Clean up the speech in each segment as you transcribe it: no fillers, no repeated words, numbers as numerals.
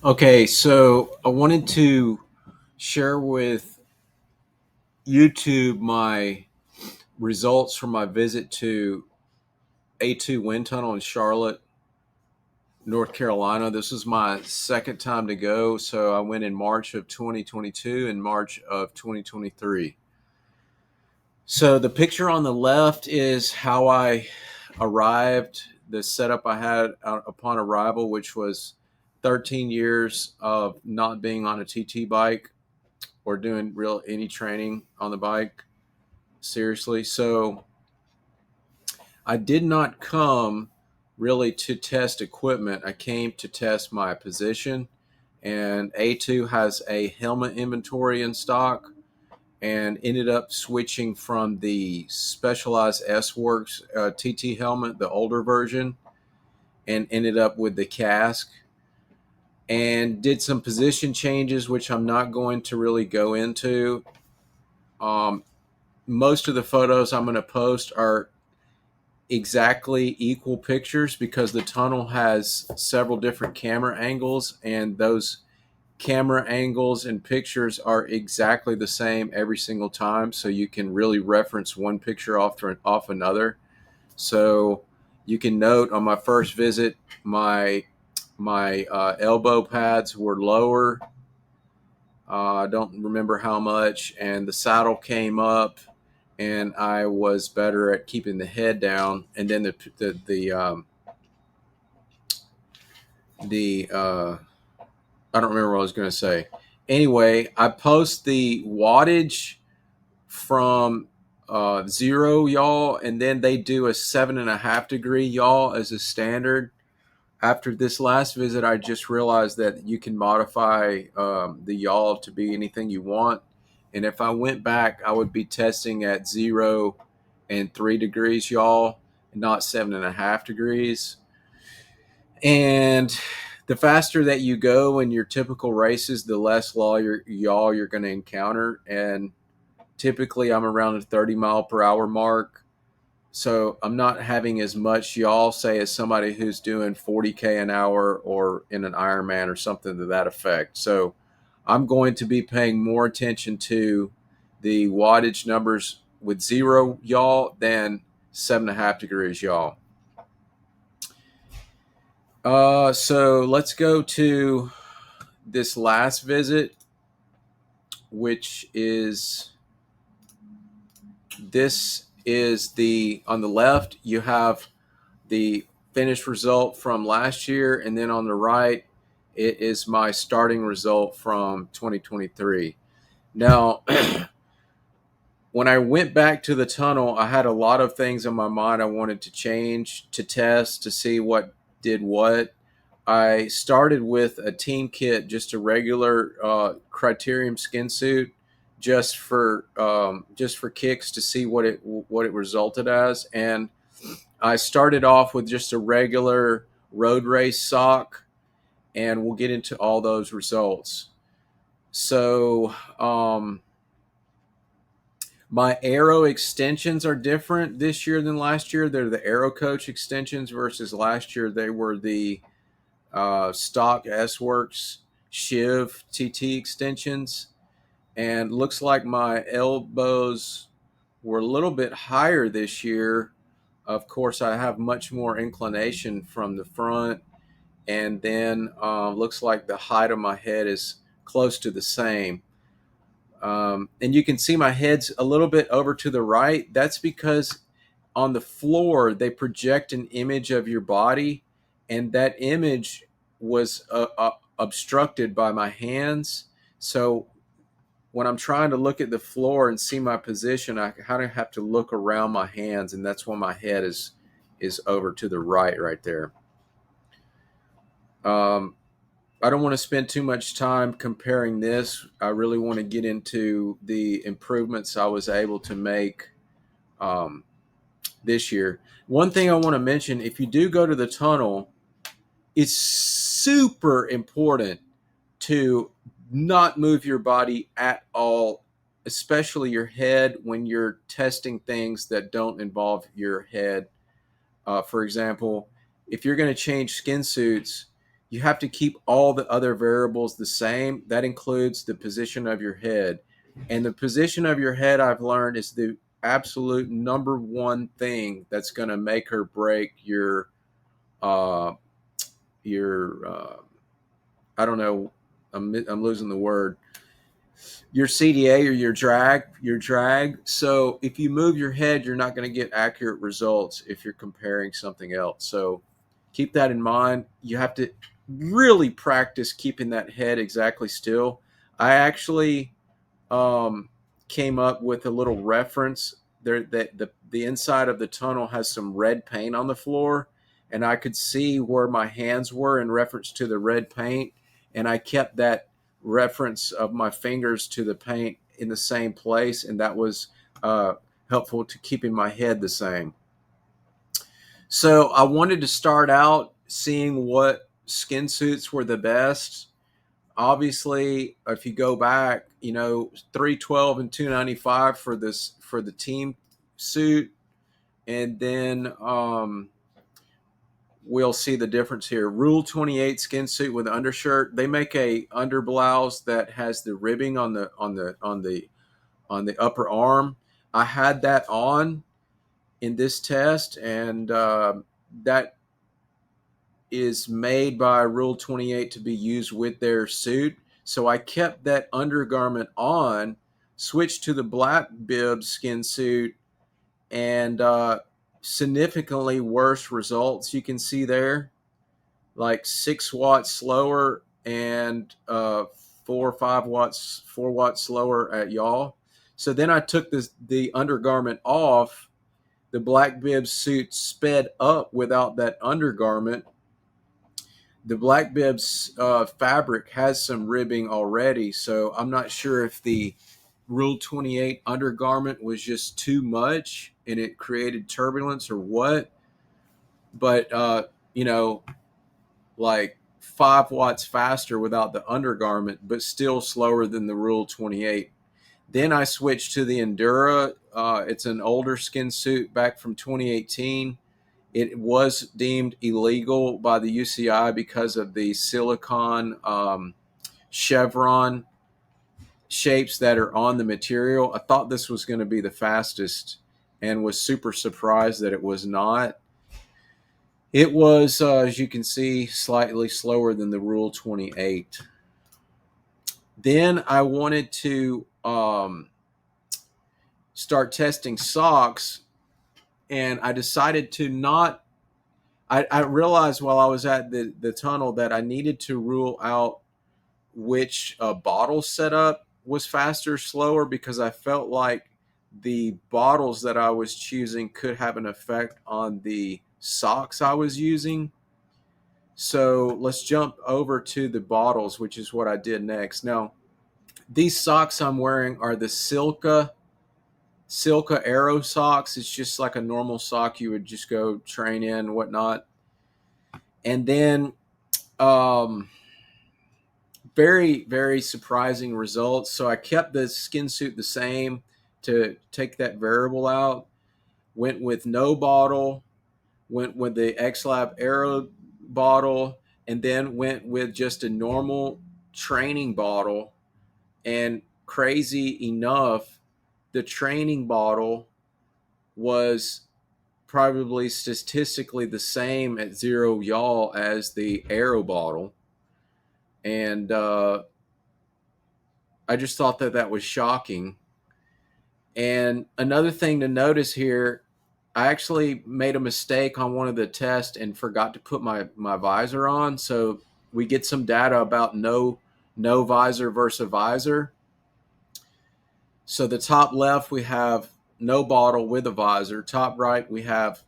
Okay, so I wanted to share with YouTube my results from my visit to A2 Wind Tunnel in Charlotte, North Carolina. This was my second time to go. So I went in March of 2022 and March of 2023. So the picture on the left is how I arrived, the setup I had upon arrival, which was 13 years of not being on a TT bike or doing real any training on the bike seriously. So I did not come really to test equipment. I came to test my position. And A2 has a helmet inventory in stock and ended up switching from the Specialized S Works TT helmet, the older version, and ended up with the KASK and did some position changes, which I'm not going to really go into. Um, most of the photos I'm going to post are exactly equal pictures because the tunnel has several different camera angles, and those camera angles and pictures are exactly the same every single time, so you can really reference one picture off another. So you can note on my first visit, my elbow pads were lower. I don't remember how much, and the saddle came up, and I was better at keeping the head down. And then the I don't remember what I was going to say. Anyway, I post the wattage from zero yaw, and then they do a 7.5 degree yaw as a standard. After this last visit, I just realized that you can modify the yaw to be anything you want. And if I went back, I would be testing at 0 and 3 degrees yaw, not 7.5 degrees. And the faster that you go in your typical races, the less yaw you're going to encounter. And typically, I'm around the 30 mile per hour mark. So I'm not having as much yaw, say, as somebody who's doing 40K an hour or in an Ironman or something to that effect. So I'm going to be paying more attention to the wattage numbers with zero yaw than 7.5 degrees yaw. So let's go to this last visit, which is this is the on the left. You have the finished result from last year, and then on the right, it is my starting result from 2023. Now, when I went back to the tunnel, I had a lot of things in my mind I wanted to change, to test, to see what did what. I started with a team kit, just a regular Criterium Skinsuit, just for kicks to see what it resulted as. And I started off with just a regular road race sock, and we'll get into all those results. So my Aero extensions are different this year than last year. They're the Aero Coach extensions versus last year they were the stock S Works Shiv TT extensions. And looks like my elbows were a little bit higher this year. Of course, I have much more inclination from the front, and then looks like the height of my head is close to the same. And you can see my head's a little bit over to the right. That's because on the floor they project an image of your body, and that image was obstructed by my hands. So when I'm trying to look at the floor and see my position, I kind of have to look around my hands, and that's when my head is over to the right there. Um, I don't want to spend too much time comparing this. I really want to get into the improvements I was able to make um, this year. One thing I want to mention, if you do go to the tunnel, it's super important to not move your body at all, especially your head when you're testing things that don't involve your head. For example, if you're going to change skin suits, you have to keep all the other variables the same. That includes the position of your head. And the position of your head, I've learned, is the absolute number one thing that's going to make or break uh, your I don't know, I'm losing the word, your CDA or your drag. So if you move your head, you're not going to get accurate results if you're comparing something else. So keep that in mind. You have to really practice keeping that head exactly still. I actually um, came up with a little reference there that the inside of the tunnel has some red paint on the floor, and I could see where my hands were in reference to the red paint, and I kept that reference of my fingers to the paint in the same place, and that was uh, helpful to keeping my head the same. So I wanted to start out seeing what skin suits were the best. Obviously, if you go back, 312 and 295 for this for the team suit, and then we'll see the difference here. Rule 28 skin suit with undershirt. They make a underblouse that has the ribbing on the upper arm. I had that on in this test, and that is made by Rule 28 to be used with their suit. So I kept that undergarment on, switched to the black bib skin suit, and significantly worse results you can see there, like 6 watts slower and 4 or 5 watts, 4 watts slower at y'all. So then I took the undergarment off. The black bib suit sped up without that undergarment. The black bib's fabric has some ribbing already, so I'm not sure if the Rule 28 undergarment was just too much and it created turbulence or what. But you know, like 5 watts faster without the undergarment, but still slower than the Rule 28. Then I switched to the Endura. It's an older skin suit back from 2018. It was deemed illegal by the UCI because of the silicon chevron shapes that are on the material. I thought this was going to be the fastest and was super surprised that it was not. It was, as you can see, slightly slower than the Rule 28. Then I wanted to start testing socks, and I decided to not. I realized while I was at the tunnel that I needed to rule out which bottle setup was faster, slower, because I felt like the bottles that I was choosing could have an effect on the socks I was using. So let's jump over to the bottles, which is what I did next. Now, these socks I'm wearing are the Silka Aero socks. It's just like a normal sock you would just go train in and whatnot. And then um, very, very surprising results. So I kept the skin suit the same to take that variable out. Went with no bottle, went with the XLab Aero bottle, and then went with just a normal training bottle. And crazy enough, the training bottle was probably statistically the same at 0 yaw as the Aero bottle. And I just thought that that was shocking. And another thing to notice here, I actually made a mistake on one of the tests and forgot to put my visor on. So we get some data about no visor versus visor. So the top left we have no bottle with a visor. Top right we have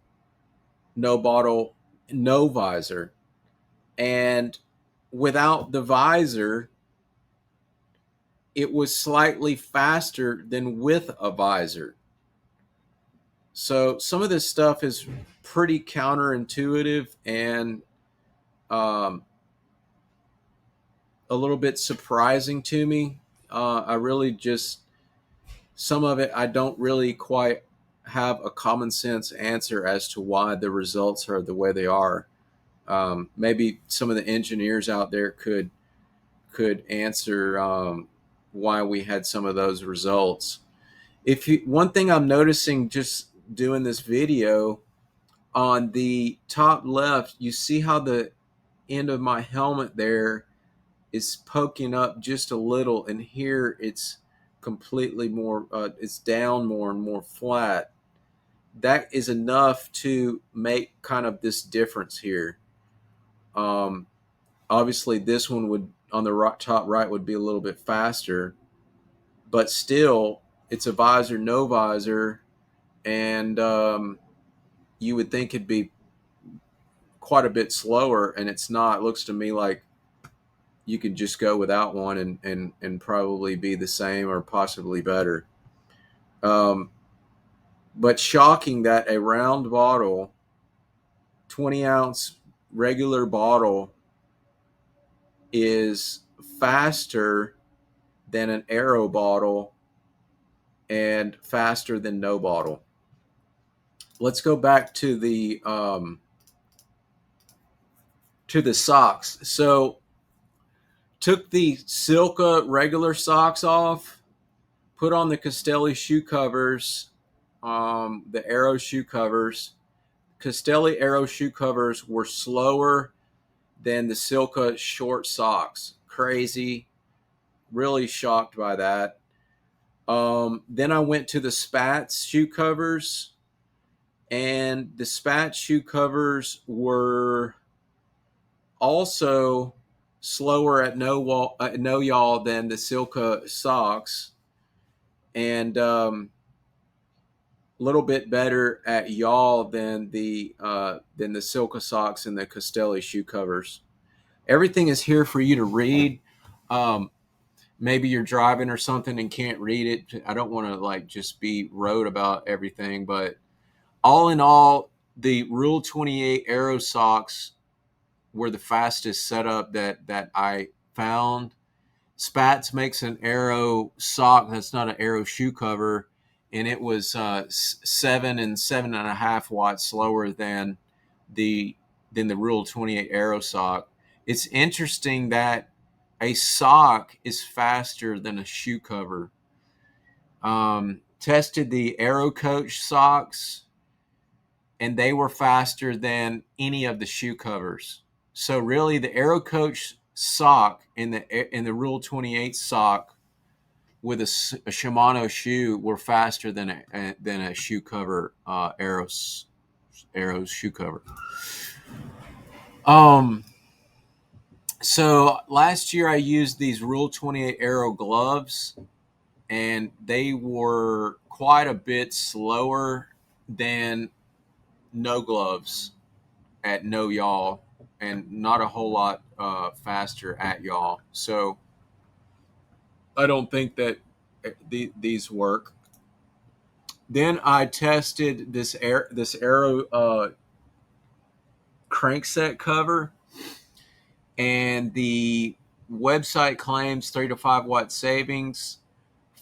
no bottle, no visor. And without the visor, it was slightly faster than with a visor. So some of this stuff is pretty counterintuitive and um, a little bit surprising to me. I really just, some of it, I don't really quite have a common sense answer as to why the results are the way they are. Maybe some of the engineers out there could answer why we had some of those results. If you, one thing I'm noticing just doing this video, on the top left, you see how the end of my helmet there is poking up just a little, and here it's completely more, it's down more and more flat. That is enough to make kind of this difference here. Um, Obviously, this one would, on the top right, would be a little bit faster, but still, it's a visor, no visor, and you would think it'd be quite a bit slower, and it's not. It looks to me like you could just go without one and probably be the same or possibly better. Um, but shocking that a round bottle, 20-ounce regular bottle, is faster than an Aero bottle and faster than no bottle. Let's go back to the socks. So took the Silka regular socks off, put on the Castelli shoe covers, the Aero shoe covers. Castelli Aero shoe covers were slower than the Silka short socks. Crazy. Really shocked by that. Then I went to the Spats shoe covers, and the Spats shoe covers were also slower at no yaw than the Silka socks, and a little bit better at yaw than the Silka socks and the Castelli shoe covers. Everything is here for you to read. Um, Maybe you're driving or something and can't read it. I don't want to like just be rote about everything, but all in all, the Rule 28 Aero socks were the fastest setup that I found. Spats makes an Aero sock that's not an Aero shoe cover, and it was 7.5 watts slower the than the Rule 28 Aero sock. It's interesting that a sock is faster than a shoe cover. Tested the Aero Coach socks, and they were faster than any of the shoe covers. So really, the Aero Coach sock and the Rule 28 sock with a Shimano shoe were faster than a shoe cover, Aero's shoe cover. So last year I used these Rule 28 Aero gloves, and they were quite a bit slower than no gloves at no yaw, and not a whole lot faster at yaw. So I don't think that these work. Then I tested this Aero crankset cover, and the website claims 3 to 5 watt savings.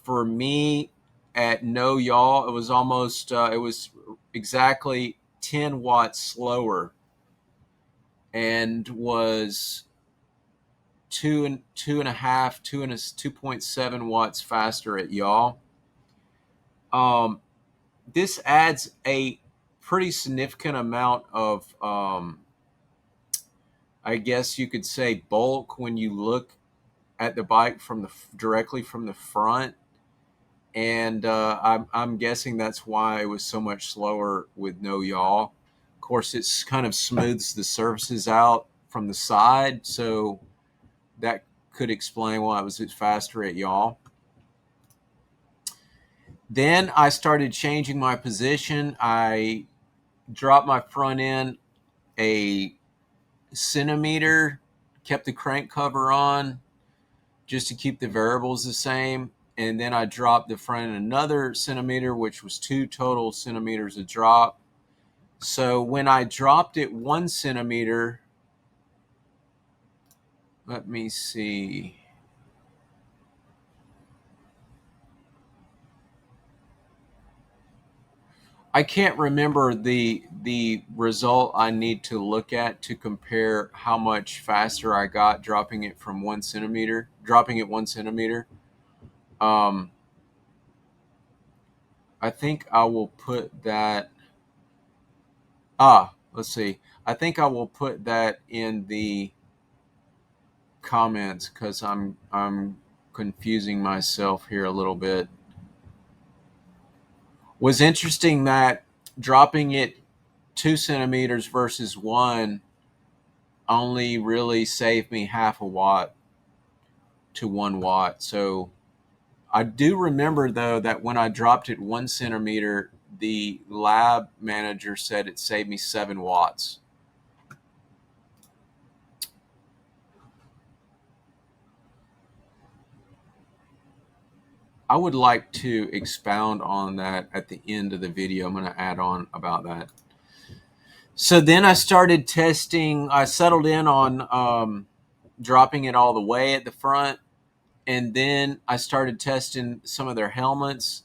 For me, at no yaw, it was almost it was exactly 10 watts slower, and was two and a half, 2.7 watts faster at yaw. Um, this adds a pretty significant amount of, I guess you could say, bulk when you look at the bike directly from the front, and I'm guessing that's why it was so much slower with no yaw. Of course, it's kind of smooths the surfaces out from the side, so that could explain why it was faster at yaw. Then I started changing my position. I dropped my front end a centimeter, kept the crank cover on just to keep the variables the same, and then I dropped the front end another centimeter, which was 2 total centimeters of drop. So when I dropped it 1 centimeter, let me see. I can't remember the result I need to look at to compare how much faster I got dropping it from 1 centimeter, dropping it 1 centimeter. Um, I think I will put that. Let's see. I think I will put that in the comments because I'm confusing myself here a little bit. Was interesting that dropping it 2 centimeters versus one only really saved me half a watt to 1 watt. So I do remember though that when I dropped it 1 centimeter, the lab manager said it saved me 7 watts. I would like to expound on that at the end of the video. I'm going to add on about that. So then I started testing. I settled in on dropping it all the way at the front. And then I started testing some of their helmets.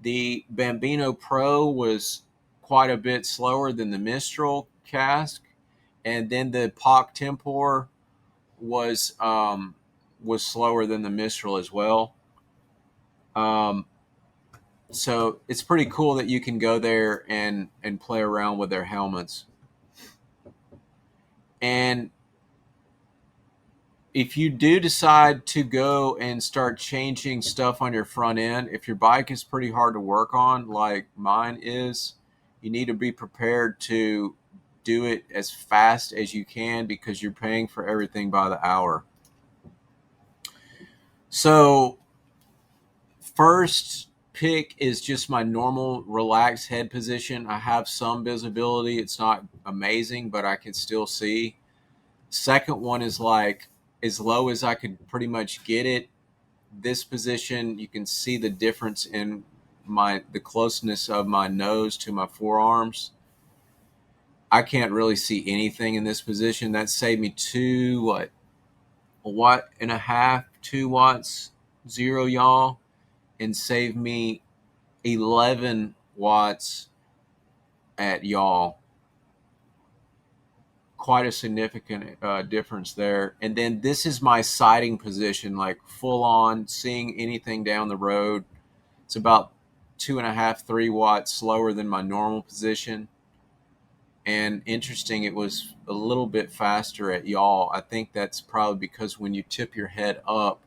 The Bambino Pro was quite a bit slower than the Mistral KASK. And then the POC Tempor was slower than the Mistral as well. Um, so it's pretty cool that you can go there and play around with their helmets. And if you do decide to go and start changing stuff on your front end, if your bike is pretty hard to work on, like mine is, you need to be prepared to do it as fast as you can because you're paying for everything by the hour. So, first pick is just my normal relaxed head position. I have some visibility. It's not amazing, but I can still see. Second one is like as low as I could pretty much get it. This position, you can see the difference in the closeness of my nose to my forearms. I can't really see anything in this position. That saved me a watt and a half, 2 watts, zero y'all, and saved me 11 watts at y'all. Quite a significant difference there. And then this is my sighting position, like full on seeing anything down the road. It's about 2.5, 3 watts slower than my normal position. And interesting, it was a little bit faster at y'all. I think that's probably because when you tip your head up,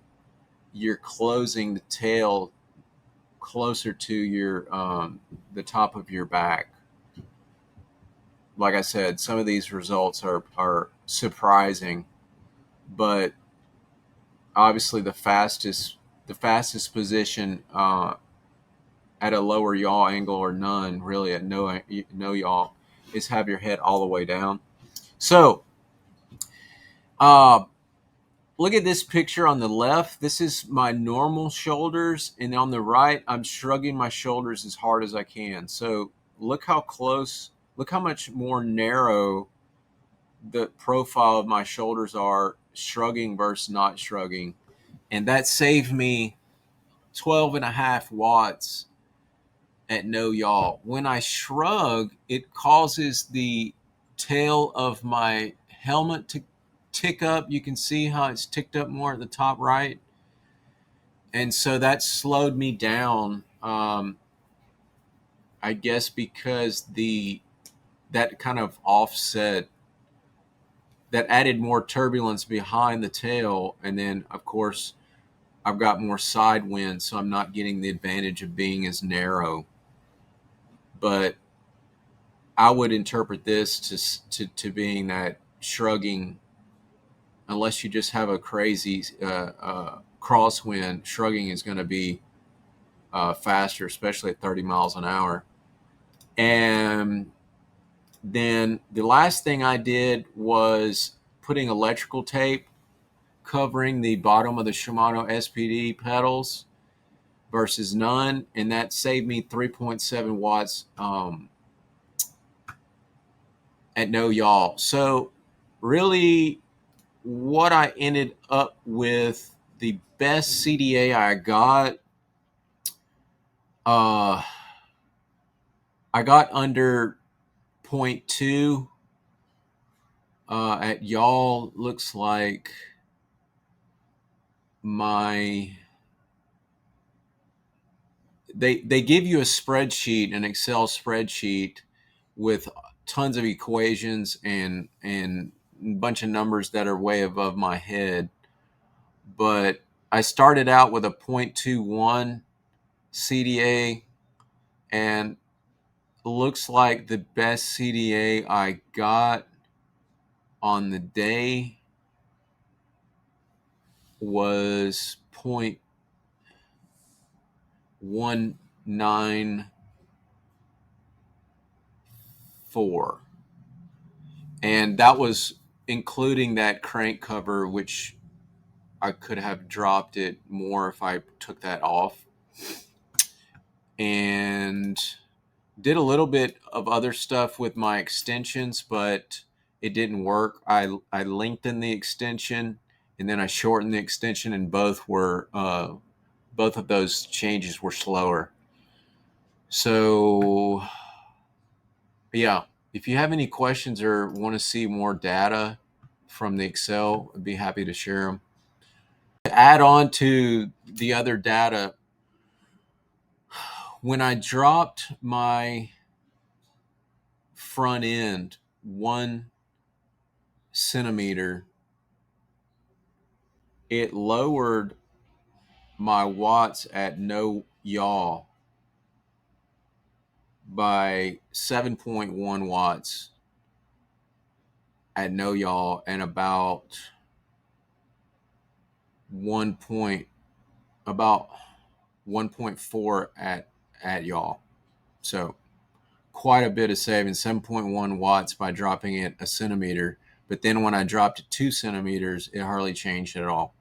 you're closing the tail closer to your the top of your back. Like I said, some of these results are surprising, but obviously the fastest position at a lower yaw angle or none, really at no yaw, is have your head all the way down. So uh, look at this picture on the left. This is my normal shoulders, and on the right, I'm shrugging my shoulders as hard as I can. So look how close, look how much more narrow the profile of my shoulders are shrugging versus not shrugging. And that saved me 12.5 watts at no yaw. When I shrug, it causes the tail of my helmet to tick up. You can see how it's ticked up more at the top right. And so that slowed me down. I guess because that kind of offset, that added more turbulence behind the tail. And then, of course, I've got more side wind, so I'm not getting the advantage of being as narrow. But I would interpret this to being that shrugging, unless you just have a crazy crosswind, shrugging is going to be faster, especially at 30 miles an hour. And then the last thing I did was putting electrical tape covering the bottom of the Shimano SPD pedals versus none, and that saved me 3.7 watts at no yaw. So really what I ended up with, the best CDA I got, I got under 0.2 at y'all. Looks like they give you a spreadsheet, an Excel spreadsheet with tons of equations and a bunch of numbers that are way above my head. But I started out with a 0.21 CDA, and looks like the best CDA I got on the day was 0.194, and that was including that crank cover, which I could have dropped it more if I took that off. And did a little bit of other stuff with my extensions, but it didn't work. I lengthened the extension and then I shortened the extension, and both of those changes were slower. So yeah, if you have any questions or want to see more data from the Excel, I'd be happy to share them. To add on to the other data, when I dropped my front end 1 centimeter, it lowered my watts at no yaw by 7.1 watts at no yaw, and about 1 point about 1.4 at yaw. So quite a bit of savings, 7.1 watts by dropping it 1 centimeter. But then when I dropped it 2 centimeters, it hardly changed at all.